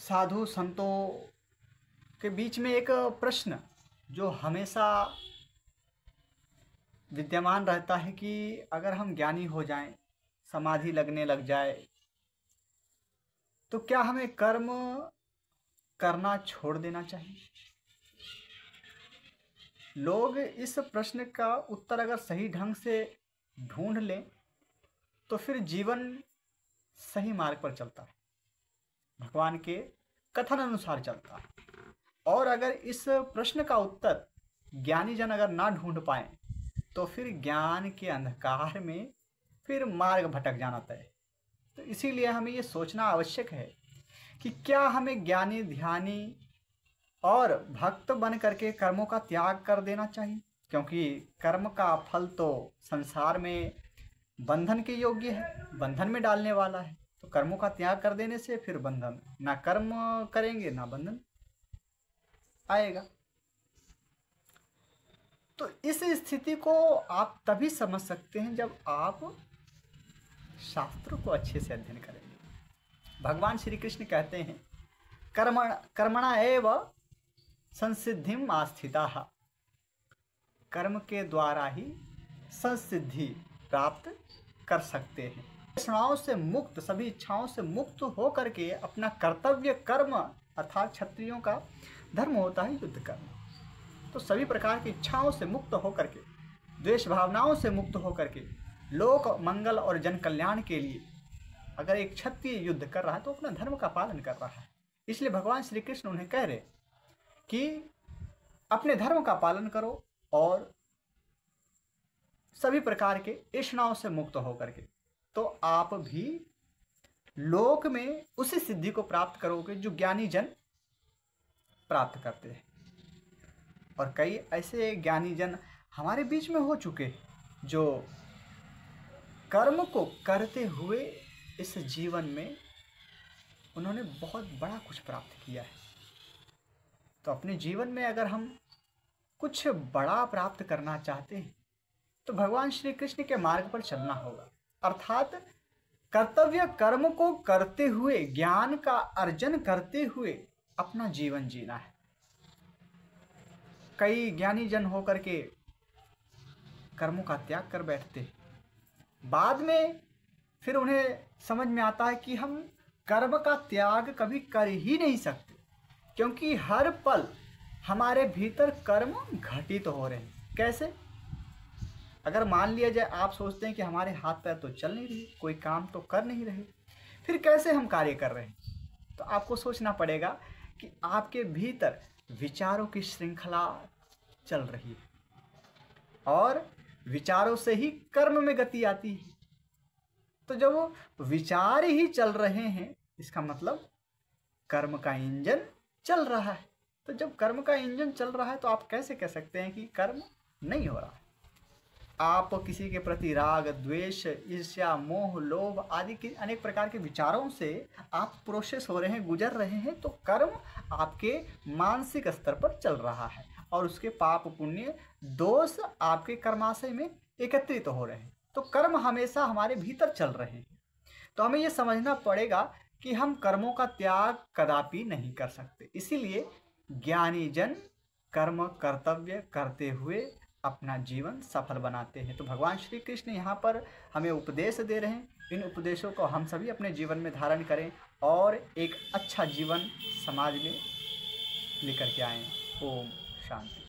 साधु संतों के बीच में एक प्रश्न जो हमेशा विद्यमान रहता है कि अगर हम ज्ञानी हो जाएं, समाधि लगने लग जाए, तो क्या हमें कर्म करना छोड़ देना चाहिए? लोग इस प्रश्न का उत्तर अगर सही ढंग से ढूंढ लें तो फिर जीवन सही मार्ग पर चलता है, भगवान के कथन अनुसार चलता है। और अगर इस प्रश्न का उत्तर ज्ञानी जन अगर ना ढूंढ पाए तो फिर ज्ञान के अंधकार में फिर मार्ग भटक जाना तय। तो इसीलिए हमें ये सोचना आवश्यक है कि क्या हमें ज्ञानी ध्यानी और भक्त बन करके कर्मों का त्याग कर देना चाहिए, क्योंकि कर्म का फल तो संसार में बंधन के योग्य है, बंधन में डालने वाला है। तो कर्मों का त्याग कर देने से फिर बंधन, ना कर्म करेंगे ना बंधन आएगा। तो इस स्थिति को आप तभी समझ सकते हैं जब आप शास्त्र को अच्छे से अध्ययन करेंगे। भगवान श्री कृष्ण कहते हैं कर्मणा एव संसिद्धिम आस्थिताः, कर्म के द्वारा ही संसिद्धि प्राप्त कर सकते हैं। इच्छाओं से मुक्त, सभी इच्छाओं से मुक्त हो करके अपना कर्तव्य कर्म अर्थात क्षत्रियों का धर्म होता है युद्ध करना। तो सभी प्रकार की इच्छाओं से मुक्त होकर के, द्वेष भावनाओं से मुक्त होकर के लोक मंगल और जन कल्याण के लिए अगर एक क्षत्रिय युद्ध कर रहा है तो अपना धर्म का पालन कर रहा है। इसलिए भगवान श्री कृष्ण उन्हें कह रहे कि अपने धर्म का पालन करो और सभी प्रकार के तृष्णाओं से मुक्त होकर के तो आप भी लोक में उसी सिद्धि को प्राप्त करोगे जो ज्ञानी जन प्राप्त करते हैं। और कई ऐसे ज्ञानी जन हमारे बीच में हो चुके हैं जो कर्म को करते हुए इस जीवन में उन्होंने बहुत बड़ा कुछ प्राप्त किया है। तो अपने जीवन में अगर हम कुछ बड़ा प्राप्त करना चाहते हैं तो भगवान श्री कृष्ण के मार्ग पर चलना होगा, अर्थात कर्तव्य कर्म को करते हुए, ज्ञान का अर्जन करते हुए अपना जीवन जीना है। कई ज्ञानी जन होकर के कर्मों का त्याग कर बैठते हैं, बाद में फिर उन्हें समझ में आता है कि हम कर्म का त्याग कभी कर ही नहीं सकते, क्योंकि हर पल हमारे भीतर कर्म घटित हो रहे हैं। कैसे? अगर मान लिया जाए आप सोचते हैं कि हमारे हाथ पैर तो चल नहीं रहे, कोई काम तो कर नहीं रहे, फिर कैसे हम कार्य कर रहे हैं? तो आपको सोचना पड़ेगा कि आपके भीतर विचारों की श्रृंखला चल रही है और विचारों से ही कर्म में गति आती है। तो जब वो विचार ही चल रहे हैं इसका मतलब कर्म का इंजन चल रहा है। तो जब कर्म का इंजन चल रहा है तो आप कैसे कह सकते हैं कि कर्म नहीं हो रहा है? आप किसी के प्रति राग, द्वेष, ईर्ष्या, मोह, लोभ आदि के अनेक प्रकार के विचारों से आप प्रोसेस हो रहे हैं, गुजर रहे हैं, तो कर्म आपके मानसिक स्तर पर चल रहा है और उसके पाप पुण्य दोष आपके कर्माशय में एकत्रित हो रहे हैं। तो कर्म हमेशा हमारे भीतर चल रहे हैं। तो हमें यह समझना पड़ेगा कि हम कर्मों का त्याग कदापि नहीं कर सकते। इसीलिए ज्ञानी जन कर्म कर्तव्य करते हुए अपना जीवन सफल बनाते हैं। तो भगवान श्री कृष्ण यहाँ पर हमें उपदेश दे रहे हैं। इन उपदेशों को हम सभी अपने जीवन में धारण करें और एक अच्छा जीवन समाज में लेकर के आएं। ओम शांति।